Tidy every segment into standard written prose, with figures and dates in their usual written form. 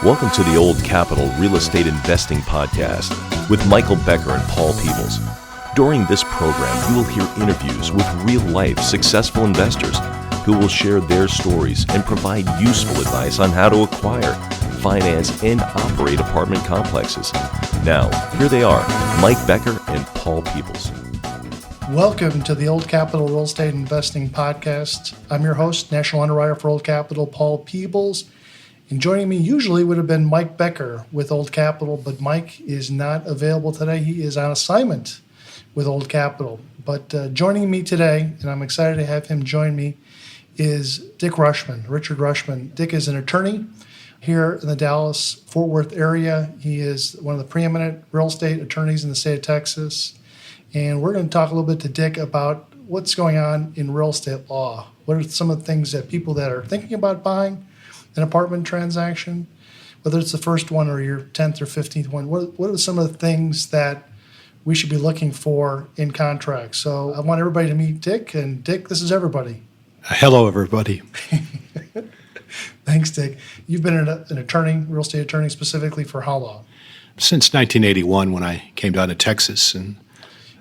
Welcome to the Old Capital Real Estate Investing Podcast with Michael Becker and Paul Peebles. During this program, you will hear interviews with real-life successful investors who will share their stories and provide useful advice on how to acquire, finance, and operate apartment complexes. Now, here they are, Mike Becker and Paul Peebles. Welcome to the Old Capital Real Estate Investing Podcast. I'm your host, National Underwriter for Old Capital, Paul Peebles. And joining me usually would have been Mike Becker with Old Capital, but Mike is not available today. He is on assignment with Old Capital. But joining me today, and I'm excited to have him join me, is Dick Ruschman, Richard Ruschman. Dick is an attorney here in the Dallas-Fort Worth area. He is one of the preeminent real estate attorneys in the state of Texas. And we're going to talk a little bit to Dick about what's going on in real estate law. What are some of the things that people that are thinking about buying an apartment transaction, whether it's the first one or your 10th or 15th one, what are some of the things that we should be looking for in contracts? So I want everybody to meet Dick. And Dick, this is everybody. Hello, everybody. Thanks, Dick. You've been an attorney, real estate attorney specifically for how long? Since 1981 when I came down to Texas. And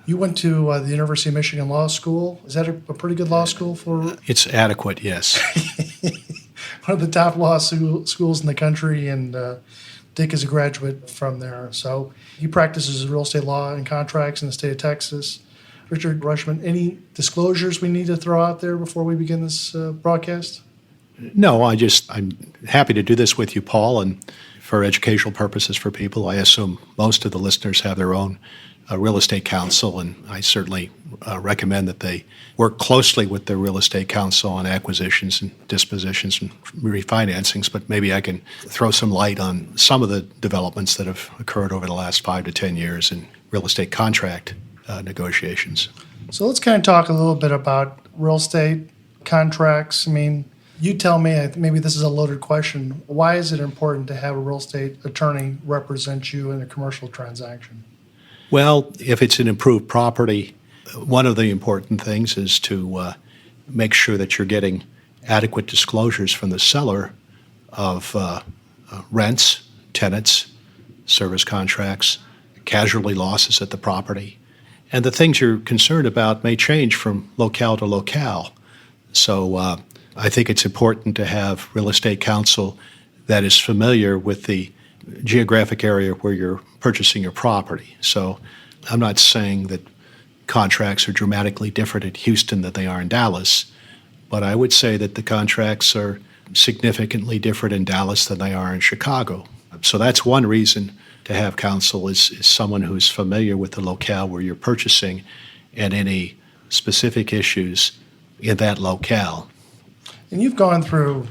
you went to the University of Michigan Law School. Is that a pretty good law school for? It's adequate, yes. One of the top law schools in the country, and Dick is a graduate from there. So he practices real estate law and contracts in the state of Texas. Richard Ruschman, any disclosures we need to throw out there before we begin this broadcast? No, I'm happy to do this with you, Paul, and for educational purposes for people. I assume most of the listeners have their own real estate counsel, and I certainly recommend that they work closely with their real estate counsel on acquisitions and dispositions and refinancings, but maybe I can throw some light on some of the developments that have occurred over the last 5 to 10 years in real estate contract negotiations. So let's kind of talk a little bit about real estate contracts. I mean, you tell me, maybe this is a loaded question, why is it important to have a real estate attorney represent you in a commercial transaction? Well, if it's an improved property, one of the important things is to make sure that you're getting adequate disclosures from the seller of rents, tenants, service contracts, casualty losses at the property. And the things you're concerned about may change from locale to locale. So I think it's important to have real estate counsel that is familiar with the geographic area where you're purchasing your property. So I'm not saying that contracts are dramatically different in Houston than they are in Dallas, but I would say that the contracts are significantly different in Dallas than they are in Chicago. So that's one reason to have counsel is someone who's familiar with the locale where you're purchasing and any specific issues in that locale. And you've gone through,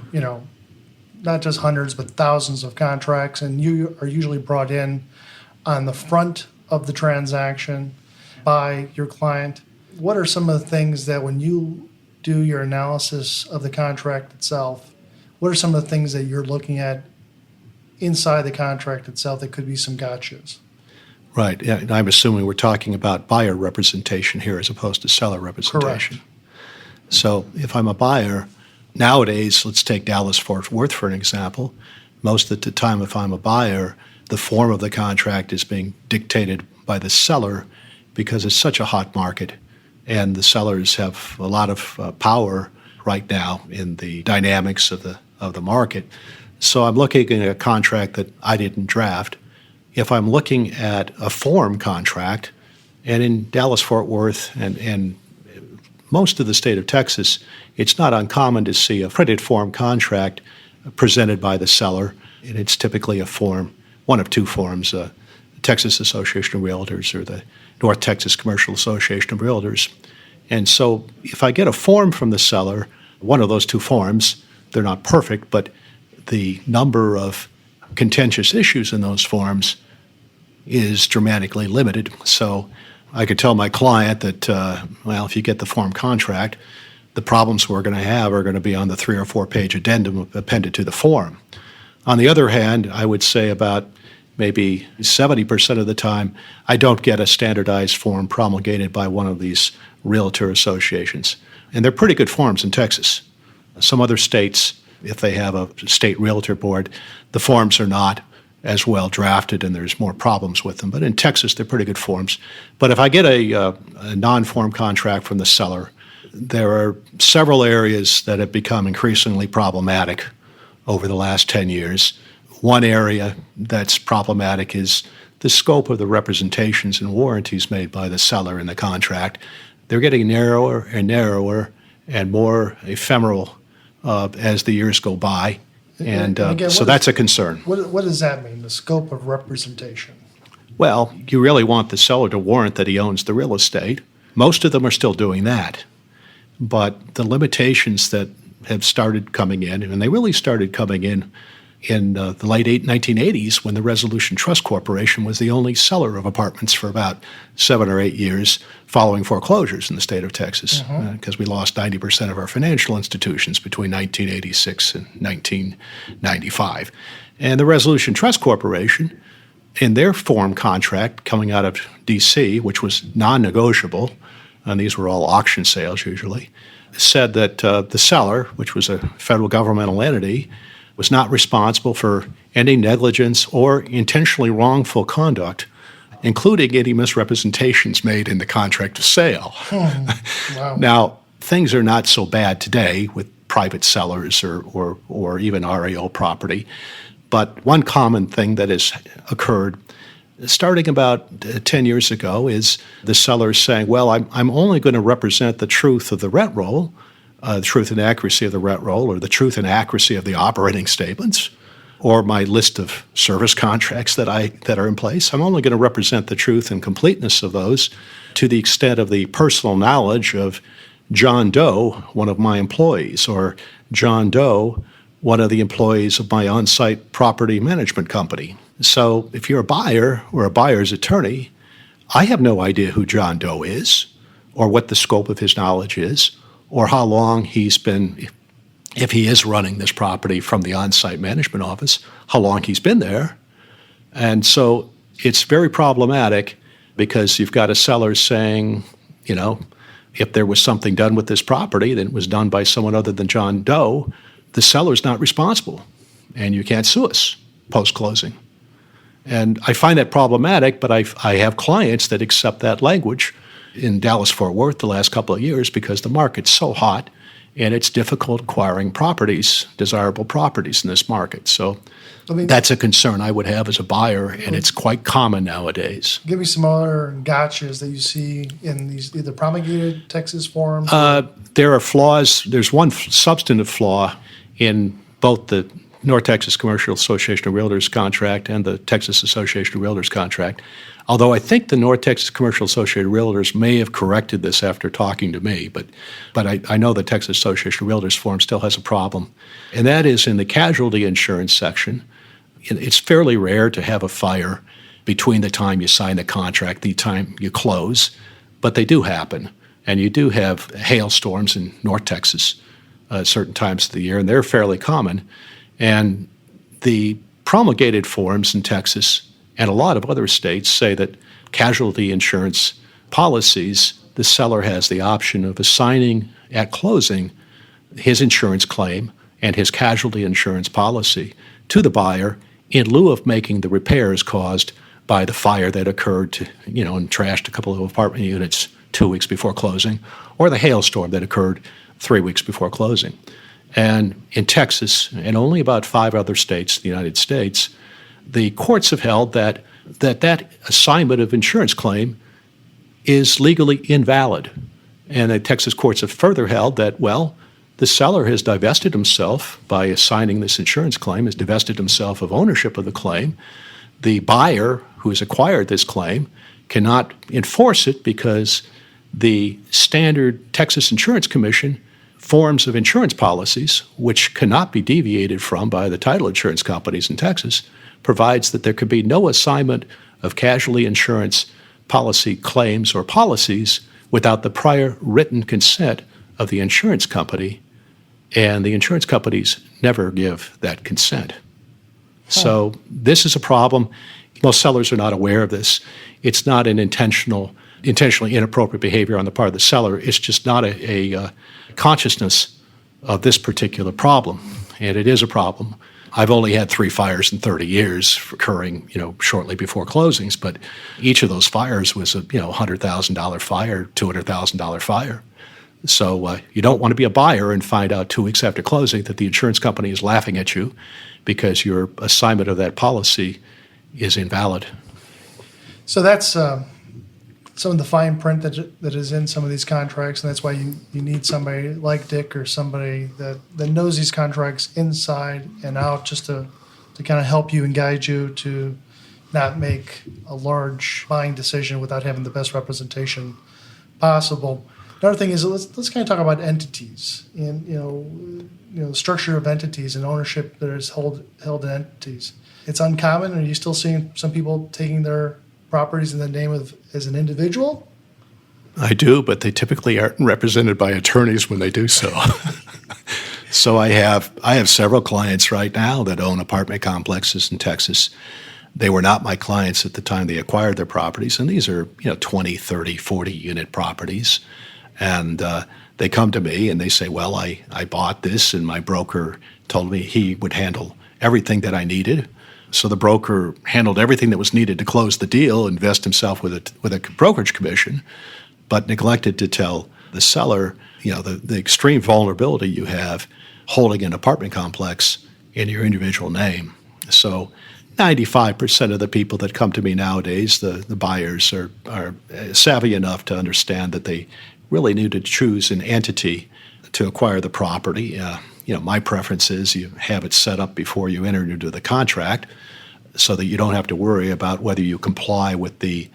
not just hundreds, but thousands of contracts, and you are usually brought in on the front of the transaction by your client. What are some of the things that when you do your analysis of the contract itself, what are some of the things that you're looking at inside the contract itself that could be some gotchas? Right. Yeah, I'm assuming we're talking about buyer representation here as opposed to seller representation. Correct. So if I'm a buyer, nowadays, let's take Dallas-Fort Worth for an example. Most of the time, if I'm a buyer, the form of the contract is being dictated by the seller because it's such a hot market, and the sellers have a lot of power right now in the dynamics of the market. So I'm looking at a contract that I didn't draft. If I'm looking at a form contract, and in Dallas-Fort Worth and most of the state of Texas, it's not uncommon to see a printed form contract presented by the seller, and it's typically a form, one of two forms, the Texas Association of Realtors or the North Texas Commercial Association of Realtors. And so if I get a form from the seller, one of those two forms, they're not perfect, but the number of contentious issues in those forms is dramatically limited. So I could tell my client that, if you get the form contract, the problems we're going to have are going to be on the 3 or 4 page addendum appended to the form. On the other hand, I would say about maybe 70% of the time, I don't get a standardized form promulgated by one of these realtor associations. And they're pretty good forms in Texas. Some other states if they have a state realtor board, the forms are not as well drafted and there's more problems with them. But in Texas, they're pretty good forms. But if I get a non-form contract from the seller, there are several areas that have become increasingly problematic over the last 10 years. One area that's problematic is the scope of the representations and warranties made by the seller in the contract. They're getting narrower and narrower and more ephemeral as the years go by. And again, so that's a concern. What does that mean, the scope of representation? Well, you really want the seller to warrant that he owns the real estate. Most of them are still doing that. But the limitations that have started coming in, and they really started coming in the late 1980s when the Resolution Trust Corporation was the only seller of apartments for about 7 or 8 years following foreclosures in the state of Texas, because we lost 90% of our financial institutions between 1986 and 1995. And the Resolution Trust Corporation, in their form contract coming out of D.C., which was non-negotiable, and these were all auction sales usually, said that the seller, which was a federal governmental entity, was not responsible for any negligence or intentionally wrongful conduct, including any misrepresentations made in the contract of sale. Wow. Now, things are not so bad today with private sellers or even REO property, but one common thing that has occurred starting about 10 years ago is the seller saying, well, I'm only going to represent the truth of the rent roll, the truth and accuracy of the rent roll, or the truth and accuracy of the operating statements, or my list of service contracts that are in place. I'm only going to represent the truth and completeness of those to the extent of the personal knowledge of John Doe, one of my employees, or John Doe, one of the employees of my on-site property management company. So if you're a buyer or a buyer's attorney, I have no idea who John Doe is or what the scope of his knowledge is, or how long he's been, if he is running this property from the on-site management office, how long he's been there. And so it's very problematic because you've got a seller saying, you know, if there was something done with this property that was done by someone other than John Doe, the seller's not responsible, and you can't sue us post-closing. And I find that problematic, but I have clients that accept that language in Dallas-Fort Worth the last couple of years because the market's so hot and it's difficult acquiring properties, desirable properties in this market. So that's a concern I would have as a buyer, and it's quite common nowadays. Give me some other gotchas that you see in these either promulgated Texas forms. There are flaws. There's one substantive flaw in both the North Texas Commercial Association of Realtors contract and the Texas Association of Realtors contract, although I think the North Texas Commercial Association of Realtors may have corrected this after talking to me, but I know the Texas Association of Realtors form still has a problem, and that is in the casualty insurance section. It's fairly rare to have a fire between the time you sign the contract, the time you close, but they do happen, and you do have hailstorms in North Texas certain times of the year, and they're fairly common. And the promulgated forms in Texas and a lot of other states say that casualty insurance policies, the seller has the option of assigning at closing his insurance claim and his casualty insurance policy to the buyer in lieu of making the repairs caused by the fire that occurred and trashed a couple of apartment units 2 weeks before closing, or the hailstorm that occurred 3 weeks before closing. And in Texas, and only about 5 other states in the United States, the courts have held that assignment of insurance claim is legally invalid. And the Texas courts have further held that, well, the seller has divested himself by assigning this insurance claim, has divested himself of ownership of the claim. The buyer who has acquired this claim cannot enforce it because the standard Texas Insurance Commission forms of insurance policies, which cannot be deviated from by the title insurance companies in Texas, provides that there could be no assignment of casualty insurance policy claims or policies without the prior written consent of the insurance company, and the insurance companies never give that consent. So this is a problem. Most sellers are not aware of this. It's not an intentionally inappropriate behavior on the part of the seller. It's just not a consciousness of this particular problem. and it is a problem. I've only had 3 fires in 30 years occurring, shortly before closings, but each of those fires was a, $100,000 fire, $200,000 fire. So you don't want to be a buyer and find out 2 weeks after closing that the insurance company is laughing at you because your assignment of that policy is invalid. So that's some of the fine print that is in some of these contracts, and that's why you need somebody like Dick or somebody that knows these contracts inside and out just to kind of help you and guide you to not make a large buying decision without having the best representation possible. Another thing is let's kind of talk about entities and the structure of entities and ownership that is held in entities. It's uncommon. Are you still seeing some people taking their properties in the name of as an individual? I do, but they typically aren't represented by attorneys when they do so. So I have several clients right now that own apartment complexes in Texas. They were not my clients at the time they acquired their properties, and these are 20, 30, 40 unit properties. And they come to me and they say, well, I bought this and my broker told me he would handle everything that I needed. So the broker handled everything that was needed to close the deal, invest himself with a brokerage commission, but neglected to tell the seller, the extreme vulnerability you have holding an apartment complex in your individual name. So 95% of the people that come to me nowadays, the buyers are savvy enough to understand that they really need to choose an entity to acquire the property. My preference is you have it set up before you enter into the contract so that you don't have to worry about whether you comply with the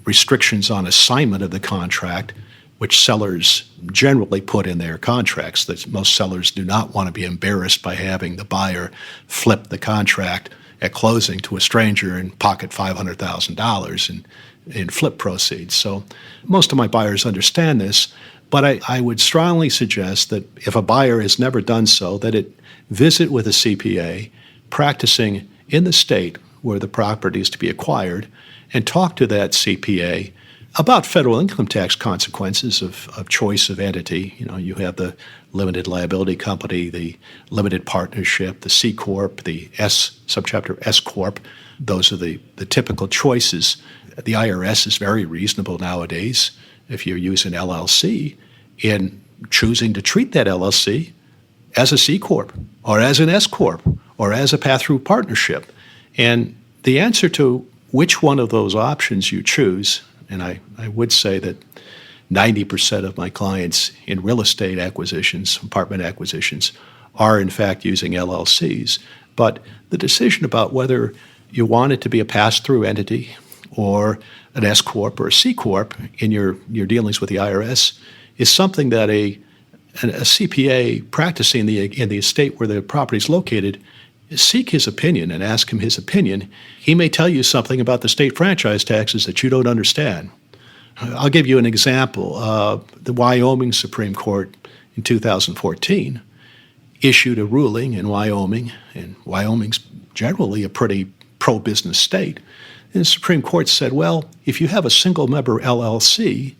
restrictions on assignment of the contract, which sellers generally put in their contracts. That most sellers do not want to be embarrassed by having the buyer flip the contract at closing to a stranger and pocket $500,000 in flip proceeds. So most of my buyers understand this, but I would strongly suggest that if a buyer has never done so, that it visit with a CPA practicing in the state where the property is to be acquired and talk to that CPA about federal income tax consequences of choice of entity. You have the limited liability company, the limited partnership, the C Corp, the subchapter S Corp. Those are the typical choices. The IRS is very reasonable nowadays if you use an LLC in choosing to treat that LLC as a C Corp or as an S Corp or as a pass-through partnership. And the answer to which one of those options you choose, and I would say that 90% of my clients in real estate acquisitions, apartment acquisitions, are in fact using LLCs. But the decision about whether you want it to be a pass-through entity or an S Corp or a C Corp in your dealings with the IRS is something that a CPA practicing in the estate where the property is located, seek his opinion and ask him his opinion. He may tell you something about the state franchise taxes that you don't understand. I'll give you an example. The Wyoming Supreme Court in 2014 issued a ruling in Wyoming, and Wyoming's generally a pretty pro-business state. And the Supreme Court said, well, if you have a single-member LLC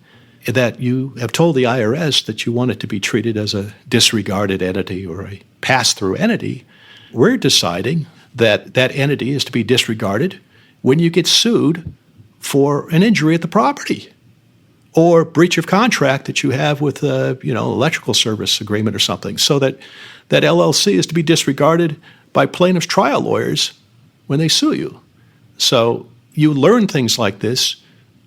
that you have told the IRS that you want it to be treated as a disregarded entity or a pass-through entity, we're deciding that that entity is to be disregarded when you get sued for an injury at the property or breach of contract that you have with electrical service agreement or something, so that LLC is to be disregarded by plaintiffs' trial lawyers when they sue you. So you learn things like this,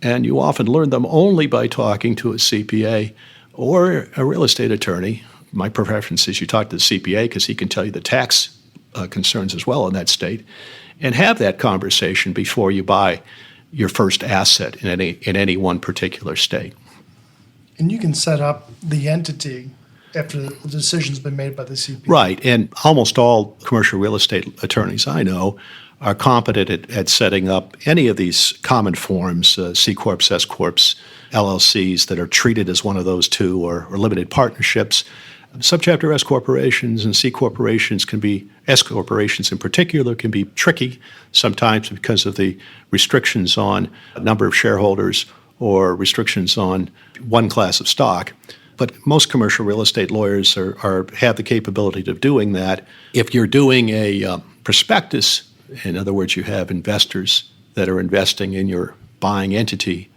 and you often learn them only by talking to a CPA or a real estate attorney. My preference is you talk to the CPA because he can tell you the tax concerns as well in that state, and have that conversation before you buy your first asset in any one particular state. And you can set up the entity after the decision's been made by the CPA. Right, and almost all commercial real estate attorneys I know are competent at setting up any of these common forms, C Corps, S Corps, LLCs that are treated as one of those two, or limited partnerships. Subchapter S corporations and C corporations can be, S corporations in particular, can be tricky sometimes because of the restrictions on number of shareholders or restrictions on one class of stock. But most commercial real estate lawyers have the capability of doing that. If you're doing a prospectus, in other words, you have investors that are investing in your buying entity,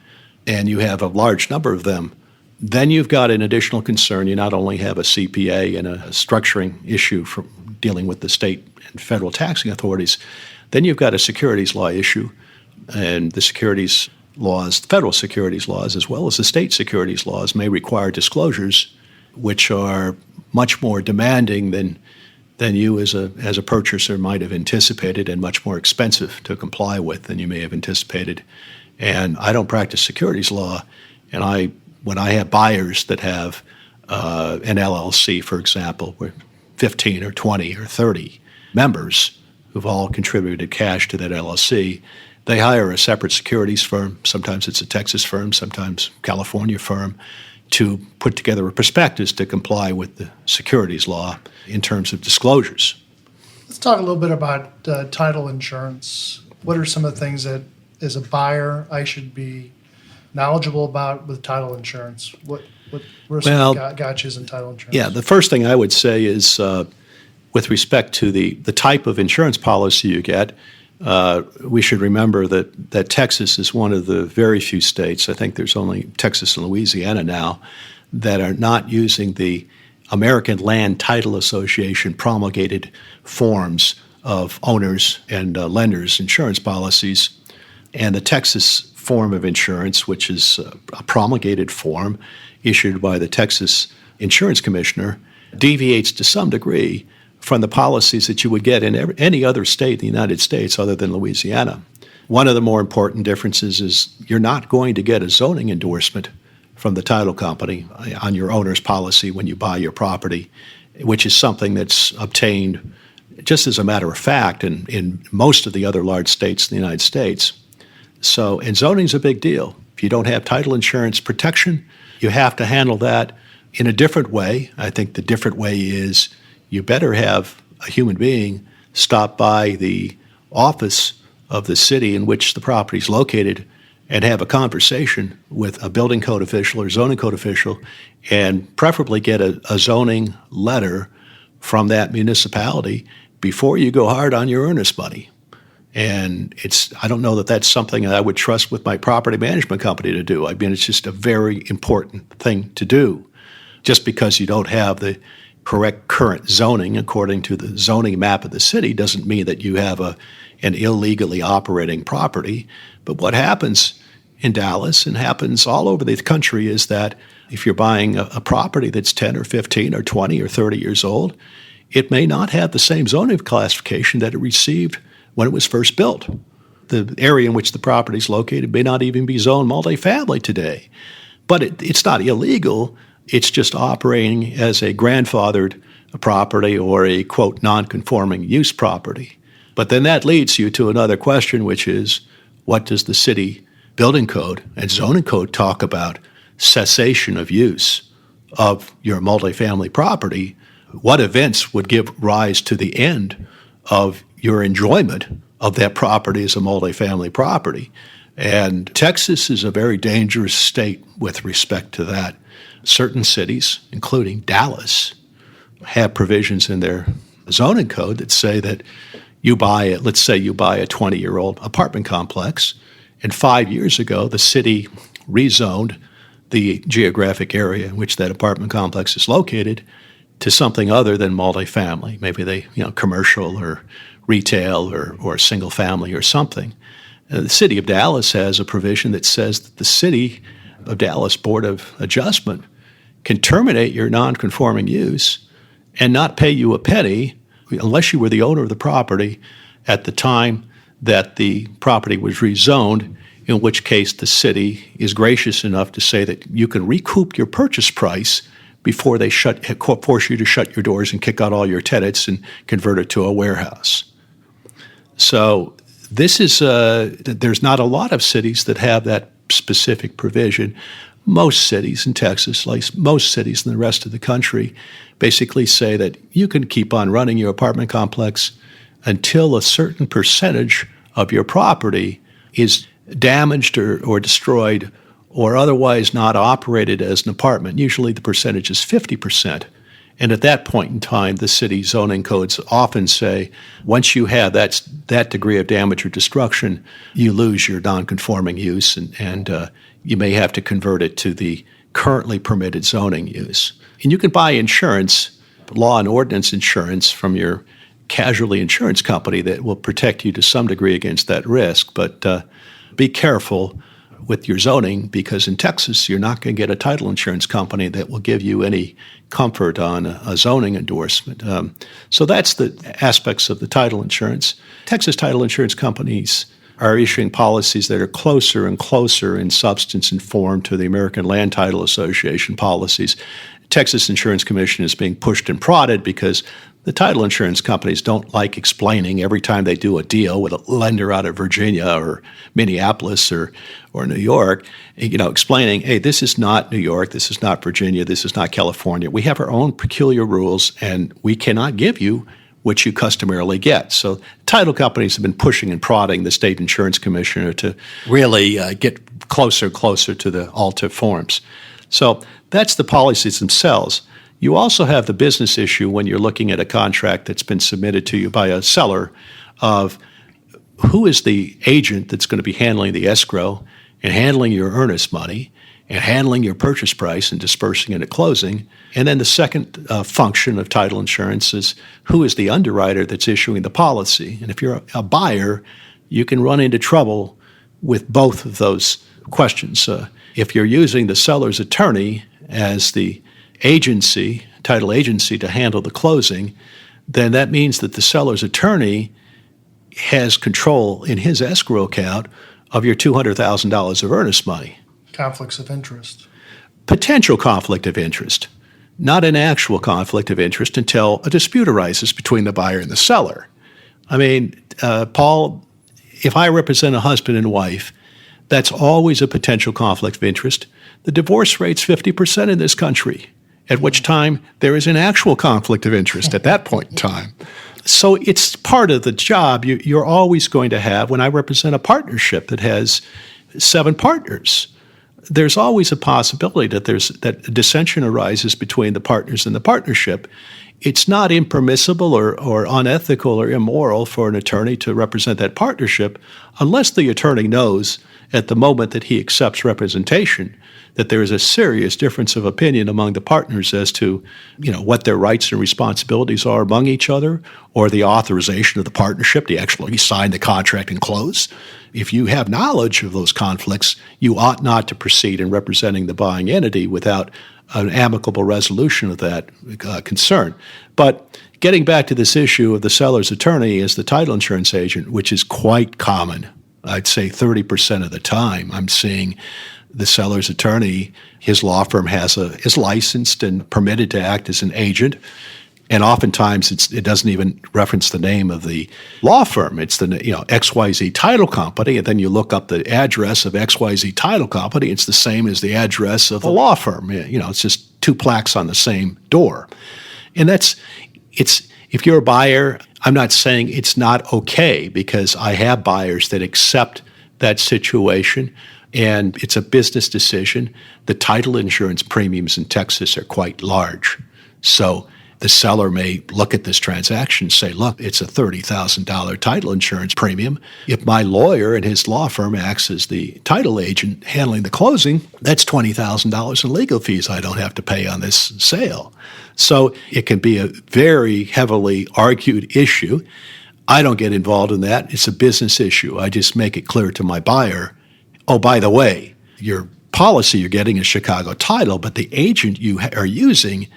and you have a large number of them, then you've got an additional concern. You not only have a CPA and a structuring issue from dealing with the state and federal taxing authorities, then you've got a securities law issue, and the securities laws, federal securities laws, as well as the state securities laws, may require disclosures which are much more demanding than you as a purchaser might have anticipated, and much more expensive to comply with than you may have anticipated. And I don't practice securities law, and when I have buyers that have an LLC, for example, where 15 or 20 or 30 members who've all contributed cash to that LLC, they hire a separate securities firm. Sometimes it's a Texas firm, sometimes California firm, to put together a prospectus to comply with the securities law in terms of disclosures. Let's talk a little bit about title insurance. What are some of the things that, as a buyer, I should be knowledgeable about with title insurance? What are some gotchas in title insurance? Yeah, the first thing I would say is with respect to the type of insurance policy you get, we should remember that Texas is one of the very few states, I think there's only Texas and Louisiana now, that are not using the American Land Title Association promulgated forms of owners and lenders' insurance policies. And the Texas form of insurance, which is a promulgated form issued by the Texas Insurance Commissioner, deviates to some degree from the policies that you would get in any other state in the United States other than Louisiana. One of the more important differences is you're not going to get a zoning endorsement from the title company on your owner's policy when you buy your property, which is something that's obtained just as a matter of fact in most of the other large states in the United States. And zoning's a big deal. If you don't have title insurance protection, you have to handle that in a different way. I think the different way is you better have a human being stop by the office of the city in which the property is located and have a conversation with a building code official or zoning code official, and preferably get a zoning letter from that municipality before you go hard on your earnest money. And I don't know that that's something that I would trust with my property management company to do. I mean, it's just a very important thing to do. Just because you don't have the correct current zoning according to the zoning map of the city doesn't mean that you have an illegally operating property. But what happens in Dallas and happens all over the country is that if you're buying a property that's 10 or 15 or 20 or 30 years old, it may not have the same zoning classification that it received when it was first built. The area in which the property is located may not even be zoned multifamily today. But it's not illegal. It's just operating as a grandfathered property or a, quote, non-conforming use property. But then that leads you to another question, which is, what does the city building code and zoning code talk about cessation of use of your multifamily property? What events would give rise to the end of your enjoyment of that property as a multifamily property? And Texas is a very dangerous state with respect to that. Certain cities, including Dallas, have provisions in their zoning code that say that let's say you buy a 20-year-old apartment complex, and 5 years ago the city rezoned the geographic area in which that apartment complex is located to something other than multifamily. Maybe commercial or retail or single family or something. The city of Dallas has a provision that says that the city of Dallas Board of Adjustment can terminate your non-conforming use and not pay you a penny unless you were the owner of the property at the time that the property was rezoned, in which case the city is gracious enough to say that you can recoup your purchase price before they force you to shut your doors and kick out all your tenants and convert it to a warehouse. So there's not a lot of cities that have that specific provision. Most cities in Texas, like most cities in the rest of the country, basically say that you can keep on running your apartment complex until a certain percentage of your property is damaged or destroyed or otherwise not operated as an apartment, usually the percentage is 50%. And at that point in time, the city zoning codes often say, once you have that degree of damage or destruction, you lose your nonconforming use, and you may have to convert it to the currently permitted zoning use. And you can buy insurance, law and ordinance insurance, from your casualty insurance company that will protect you to some degree against that risk. But be careful with your zoning, because in Texas, you're not going to get a title insurance company that will give you any comfort on a zoning endorsement. So that's the aspects of the title insurance. Texas title insurance companies are issuing policies that are closer and closer in substance and form to the American Land Title Association policies. Texas Insurance Commission is being pushed and prodded because the title insurance companies don't like explaining every time they do a deal with a lender out of Virginia or Minneapolis or New York, explaining, hey, this is not New York, this is not Virginia, this is not California. We have our own peculiar rules, and we cannot give you what you customarily get. So title companies have been pushing and prodding the state insurance commissioner to really get closer to the ALTA forms. So that's the policies themselves. You also have the business issue when you're looking at a contract that's been submitted to you by a seller of who is the agent that's going to be handling the escrow and handling your earnest money and handling your purchase price and dispersing it at closing. And then the second function of title insurance is who is the underwriter that's issuing the policy. And if you're a buyer, you can run into trouble with both of those questions. If you're using the seller's attorney as the agency, title agency, to handle the closing, then that means that the seller's attorney has control in his escrow account of your $200,000 of earnest money. Conflicts of interest. Potential conflict of interest, not an actual conflict of interest until a dispute arises between the buyer and the seller. I mean, Paul, if I represent a husband and wife, that's always a potential conflict of interest. The divorce rate's 50% in this country, at which time there is an actual conflict of interest at that point in time. So it's part of the job you're always going to have. When I represent a partnership that has 7 partners, there's always a possibility that dissension arises between the partners in the partnership. It's not impermissible or unethical or immoral for an attorney to represent that partnership unless the attorney knows at the moment that he accepts representation that there is a serious difference of opinion among the partners as to, what their rights and responsibilities are among each other, or the authorization of the partnership to actually sign the contract and close. If you have knowledge of those conflicts, you ought not to proceed in representing the buying entity without an amicable resolution of that concern. But getting back to this issue of the seller's attorney as the title insurance agent, which is quite common, I'd say 30% of the time I'm seeing the seller's attorney, his law firm is licensed and permitted to act as an agent. And oftentimes it doesn't even reference the name of the law firm. It's the XYZ Title Company, and then you look up the address of XYZ Title Company. It's the same as the address of the law firm. It's just 2 plaques on the same door. And if you're a buyer, I'm not saying it's not okay, because I have buyers that accept that situation, and it's a business decision. The title insurance premiums in Texas are quite large. So the seller may look at this transaction and say, look, it's a $30,000 title insurance premium. If my lawyer and his law firm acts as the title agent handling the closing, that's $20,000 in legal fees I don't have to pay on this sale. So it can be a very heavily argued issue. I don't get involved in that. It's a business issue. I just make it clear to my buyer, oh, by the way, your policy you're getting is Chicago Title, but the agent you are using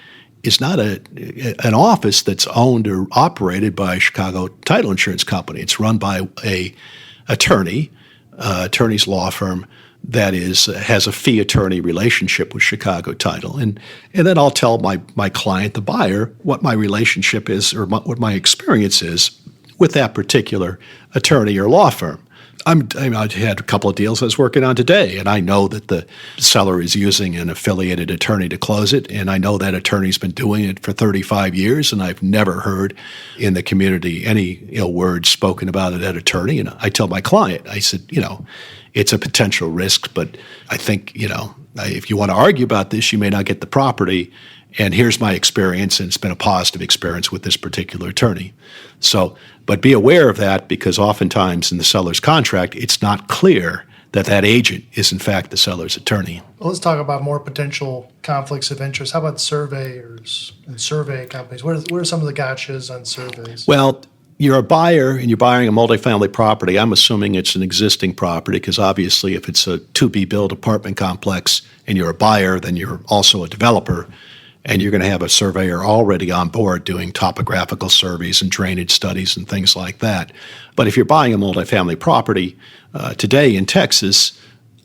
is not an office that's owned or operated by a Chicago Title Insurance Company. It's run by a attorney's law firm that has a fee attorney relationship with Chicago Title. And then I'll tell my client, the buyer, what my relationship is or what my experience is with that particular attorney or law firm. I had a couple of deals I was working on today, and I know that the seller is using an affiliated attorney to close it, and I know that attorney's been doing it for 35 years, and I've never heard in the community any ill words spoken about that attorney. And I tell my client, I said, it's a potential risk. But I think, if you want to argue about this, you may not get the property. And here's my experience, and it's been a positive experience with this particular attorney. So, but be aware of that, because oftentimes in the seller's contract, it's not clear that that agent is in fact the seller's attorney. Well, let's talk about more potential conflicts of interest. How about surveyors and survey companies? What are some of the gotchas on surveys? Well, you're a buyer and you're buying a multifamily property. I'm assuming it's an existing property, because obviously if it's a to-be-built apartment complex and you're a buyer, then you're also a developer, and you're going to have a surveyor already on board doing topographical surveys and drainage studies and things like that. But if you're buying a multifamily property today in Texas,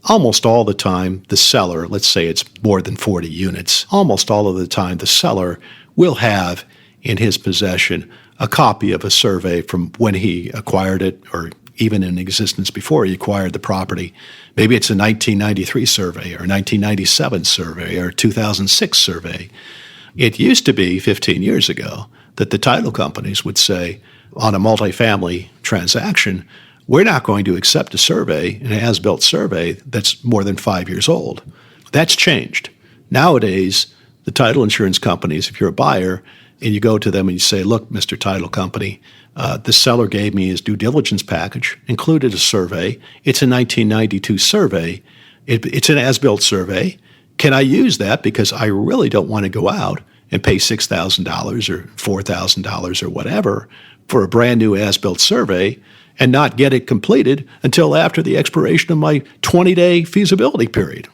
almost all the time the seller, let's say it's more than 40 units, almost all of the time the seller will have in his possession a copy of a survey from when he acquired it, or even in existence before he acquired the property. Maybe it's a 1993 survey or a 1997 survey or a 2006 survey. It used to be 15 years ago that the title companies would say on a multifamily transaction, we're not going to accept a survey, an as-built survey that's more than 5 years old. That's changed. Nowadays, the title insurance companies, if you're a buyer and you go to them and you say, look, Mr. Title Company, the seller gave me his due diligence package, included a survey. It's a 1992 survey. It's an as-built survey. Can I use that? Because I really don't want to go out and pay $6,000 or $4,000 or whatever for a brand new as-built survey and not get it completed until after the expiration of my 20-day feasibility period.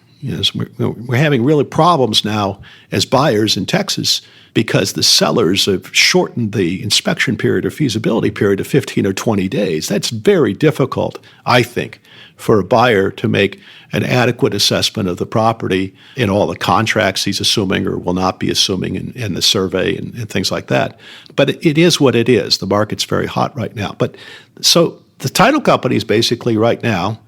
We're having really problems now as buyers in Texas because the sellers have shortened the inspection period or feasibility period to 15 or 20 days. That's very difficult, I think, for a buyer to make an adequate assessment of the property in all the contracts he's assuming or will not be assuming in the survey and things like that. But it is what it is. The market's very hot right now. But so the title companies basically right now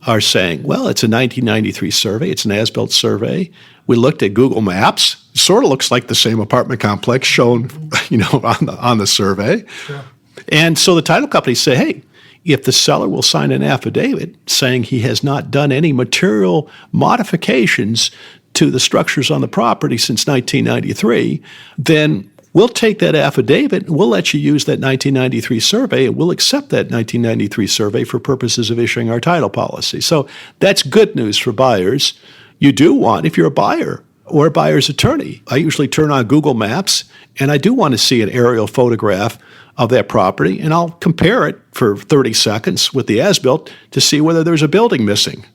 are saying, well, it's a 1993 survey. It's an as-built survey. We looked at Google Maps. It sort of looks like the same apartment complex shown, on the survey. Sure. And so the title companies say, hey, if the seller will sign an affidavit saying he has not done any material modifications to the structures on the property since 1993, then we'll take that affidavit and we'll let you use that 1993 survey, and we'll accept that 1993 survey for purposes of issuing our title policy. So that's good news for buyers. You do want, if you're a buyer or a buyer's attorney, I usually turn on Google Maps and I do want to see an aerial photograph of that property, and I'll compare it for 30 seconds with the as-built to see whether there's a building missing,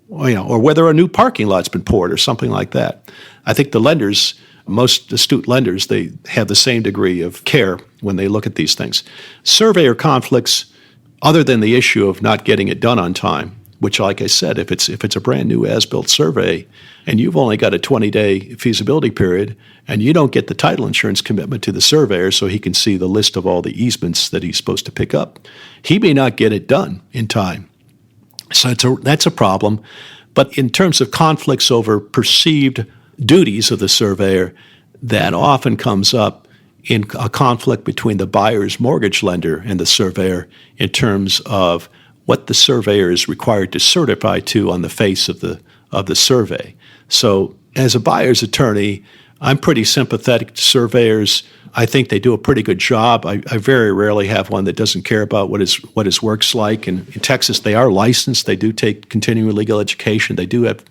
or whether a new parking lot's been poured or something like that. I think the lenders, most astute lenders, they have the same degree of care when they look at these things. Surveyor conflicts, other than the issue of not getting it done on time, which, like I said, if it's a brand new as-built survey and you've only got a 20-day feasibility period and you don't get the title insurance commitment to the surveyor so he can see the list of all the easements that he's supposed to pick up, he may not get it done in time. So that's a problem. But in terms of conflicts over perceived duties of the surveyor, that often comes up in a conflict between the buyer's mortgage lender and the surveyor in terms of what the surveyor is required to certify to on the face of the survey. So as a buyer's attorney, I'm pretty sympathetic to surveyors. I think they do a pretty good job. I very rarely have one that doesn't care about what his work's like. And in Texas, they are licensed. They do take continuing legal education. They do have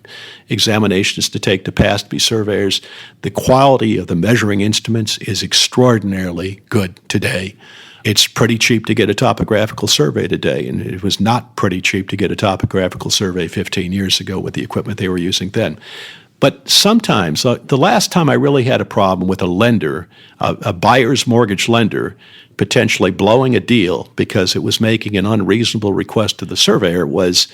examinations to take to pass to be surveyors. The quality of the measuring instruments is extraordinarily good today. It's pretty cheap to get a topographical survey today, and it was not pretty cheap to get a topographical survey 15 years ago with the equipment they were using then. But sometimes, the last time I really had a problem with a lender, a buyer's mortgage lender, potentially blowing a deal because it was making an unreasonable request to the surveyor was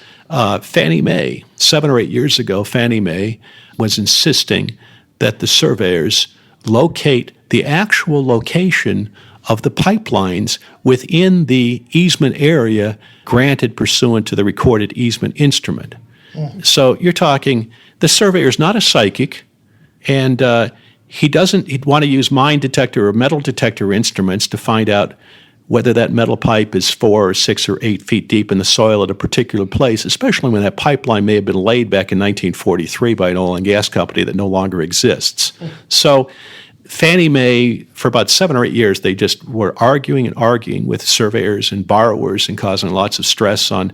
Fannie Mae. 7 or 8 years ago, Fannie Mae was insisting that the surveyors locate the actual location of the pipelines within the easement area granted pursuant to the recorded easement instrument. So you're talking, the surveyor is not a psychic, and he'd want to use mine detector or metal detector instruments to find out whether that metal pipe is 4 or 6 or 8 feet deep in the soil at a particular place, especially when that pipeline may have been laid back in 1943 by an oil and gas company that no longer exists. So Fannie Mae, for about 7 or 8 years, they just were arguing with surveyors and borrowers and causing lots of stress on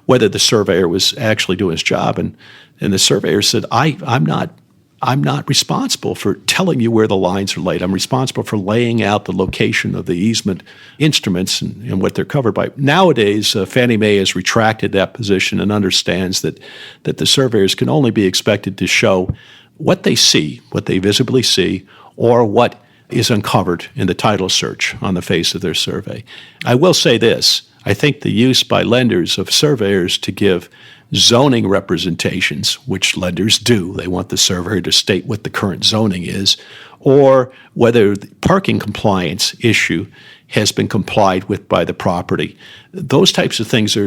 whether the surveyor was actually doing his job. And the surveyor said, I'm not responsible for telling you where the lines are laid. I'm responsible for laying out the location of the easement instruments and what they're covered by. Nowadays, Fannie Mae has retracted that position and understands that the surveyors can only be expected to show what they see, what they visibly see, or what is uncovered in the title search on the face of their survey. I will say this. I think the use by lenders of surveyors to give zoning representations, which lenders do, they want the surveyor to state what the current zoning is, or whether the parking compliance issue has been complied with by the property. Those types of things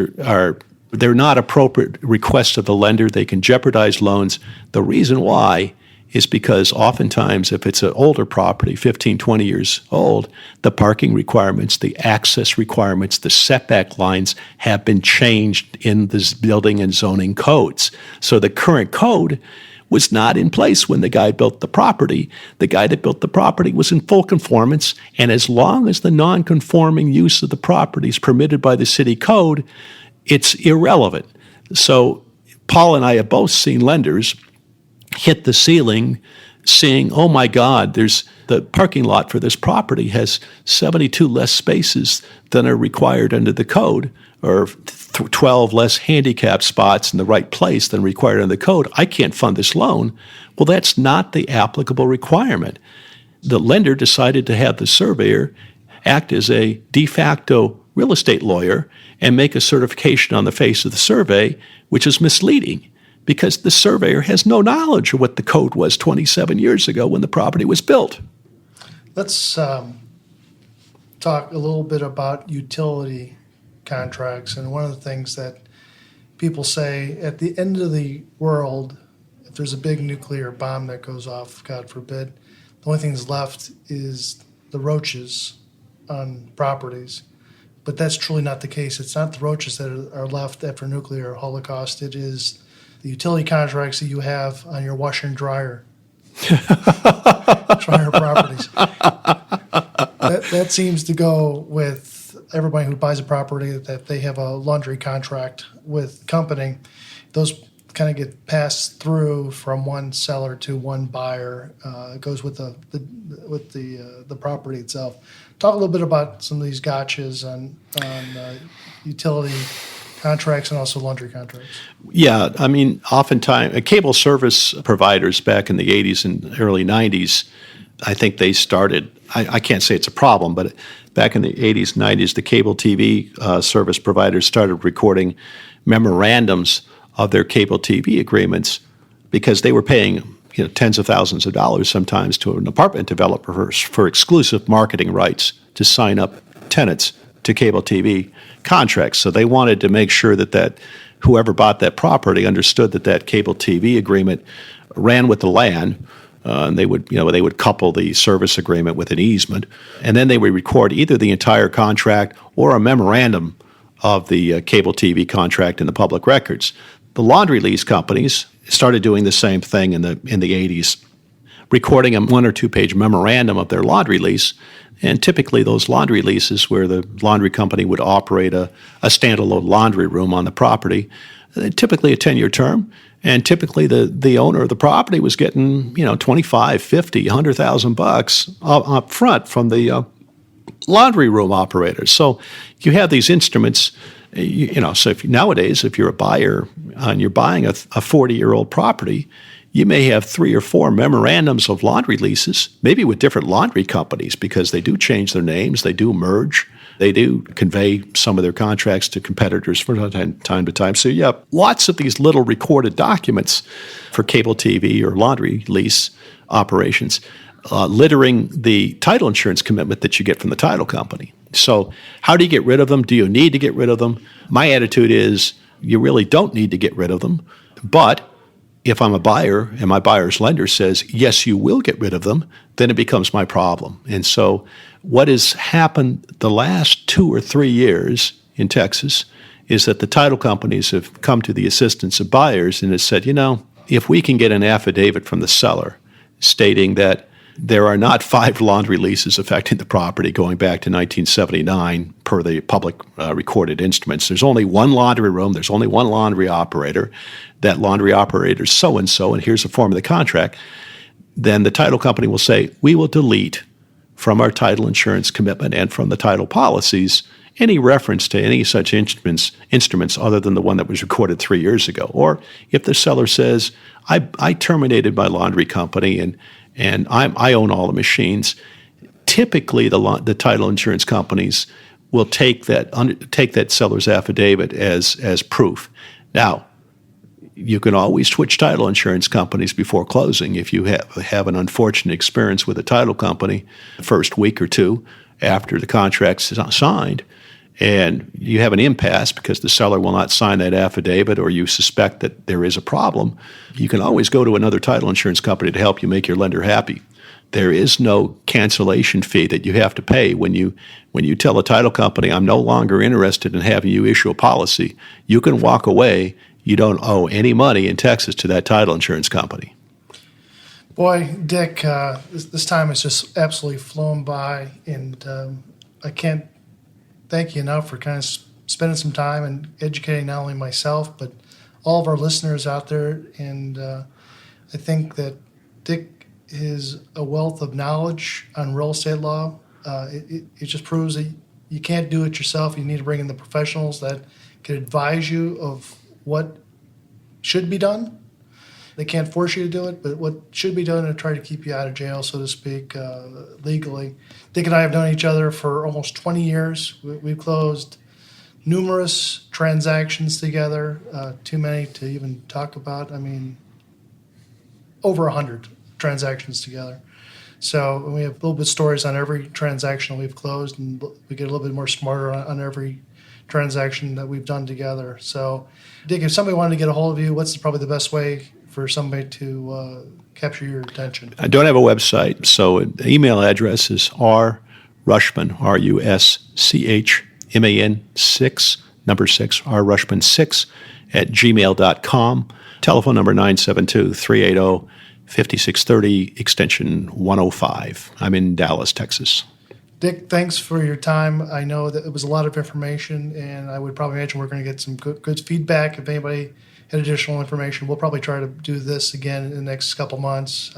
they're not appropriate requests of the lender. They can jeopardize loans. The reason why is because oftentimes if it's an older property, 15, 20 years old, the parking requirements, the access requirements, the setback lines have been changed in the building and zoning codes. So the current code was not in place when the guy built the property. The guy that built the property was in full conformance, and as long as the non-conforming use of the property is permitted by the city code, it's irrelevant. So Paul and I have both seen lenders hit the ceiling seeing, oh my God, there's the parking lot for this property has 72 less spaces than are required under the code, or 12 less handicap spots in the right place than required under the code. I can't fund this loan. Well, that's not the applicable requirement. The lender decided to have the surveyor act as a de facto real estate lawyer and make a certification on the face of the survey, which is misleading because the surveyor has no knowledge of what the code was 27 years ago when the property was built. Let's talk a little bit about utility contracts. And one of the things that people say at the end of the world, if there's a big nuclear bomb that goes off, God forbid, the only thing that's left is the roaches on properties. But that's truly not the case. It's not the roaches that are left after a nuclear holocaust. It is the utility contracts that you have on your washer and dryer. Dryer properties. That seems to go with everybody who buys a property, that they have a laundry contract with company. Those kind of get passed through from one seller to one buyer. It goes with the property itself. Talk a little bit about some of these gotchas on utility contracts and also laundry contracts. Yeah, I mean, oftentimes cable service providers back in the 80s and early 90s, I think they started, I can't say it's a problem, but back in the 80s, 90s, the cable TV service providers started recording memorandums of their cable TV agreements because they were paying tens of thousands of dollars sometimes to an apartment developer for exclusive marketing rights to sign up tenants to cable TV contracts. So they wanted to make sure that whoever bought that property understood that cable TV agreement ran with the land. And they would couple the service agreement with an easement, and then they would record either the entire contract or a memorandum of the cable TV contract in the public records. The laundry lease companies started doing the same thing in the 80s, recording a 1 or 2 page memorandum of their laundry lease. And typically those laundry leases where the laundry company would operate a standalone laundry room on the property, typically a 10-year term. And typically the owner of the property was getting, $25,000, $50,000, $100,000 up front from the laundry room operators. So you have these instruments, so nowadays if you're a buyer and you're buying a 40-year-old property, you may have 3 or 4 memorandums of laundry leases, maybe with different laundry companies because they do change their names, they do merge, they do convey some of their contracts to competitors from time to time. So you have lots of these little recorded documents for cable TV or laundry lease operations, littering the title insurance commitment that you get from the title company. So how do you get rid of them? Do you need to get rid of them? My attitude is you really don't need to get rid of them, but if I'm a buyer and my buyer's lender says, yes, you will get rid of them, then it becomes my problem. And so what has happened the last 2 or 3 years in Texas is that the title companies have come to the assistance of buyers and have said, if we can get an affidavit from the seller stating that there are not 5 laundry leases affecting the property going back to 1979 per the public recorded instruments. There's only one laundry room. There's only one laundry operator. That laundry operator is so-and-so, and here's the form of the contract. Then the title company will say, we will delete from our title insurance commitment and from the title policies any reference to any such instruments other than the one that was recorded 3 years ago. Or if the seller says, I terminated my laundry company and I own all the machines, typically the title insurance companies will take that seller's affidavit as proof. Now, you can always switch title insurance companies before closing if you have an unfortunate experience with a title company the first week or two after the contract's signed, and you have an impasse because the seller will not sign that affidavit or you suspect that there is a problem. You can always go to another title insurance company to help you make your lender happy. There is no cancellation fee that you have to pay when you tell a title company, I'm no longer interested in having you issue a policy. You can walk away. You don't owe any money in Texas to that title insurance company. Boy, Dick, this time has just absolutely flown by, and I can't thank you enough for kind of spending some time and educating not only myself, but all of our listeners out there. And I think that Dick is a wealth of knowledge on real estate law. It just proves that you can't do it yourself. You need to bring in the professionals that can advise you of what should be done. They can't force you to do it, but what should be done to try to keep you out of jail, so to speak, legally. Dick and I have known each other for almost 20 years. We've closed numerous transactions together, too many to even talk about. I mean, over 100 transactions together. So we have a little bit of stories on every transaction we've closed, and we get a little bit more smarter on every transaction that we've done together. So, Dick, if somebody wanted to get a hold of you, what's probably the best way for somebody to capture your attention? I don't have a website, so the email address is rruschman, Ruschman 6, number 6, rruschman6 @gmail.com. Telephone number 972-380-5630, extension 105. I'm in Dallas, Texas. Dick, thanks for your time. I know that it was a lot of information, and I would probably imagine we're going to get some good feedback. If anybody had additional information, we'll probably try to do this again in the next couple months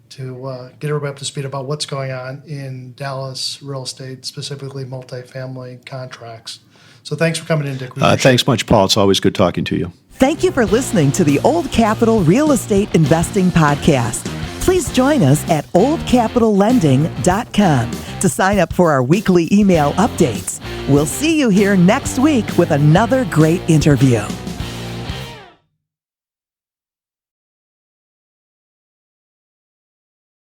to get everybody up to speed about what's going on in Dallas real estate, specifically multifamily contracts. So thanks for coming in, Dick. Thanks much, Paul. It's always good talking to you. Thank you for listening to the Old Capital Real Estate Investing Podcast. Please join us at oldcapitallending.com to sign up for our weekly email updates. We'll see you here next week with another great interview.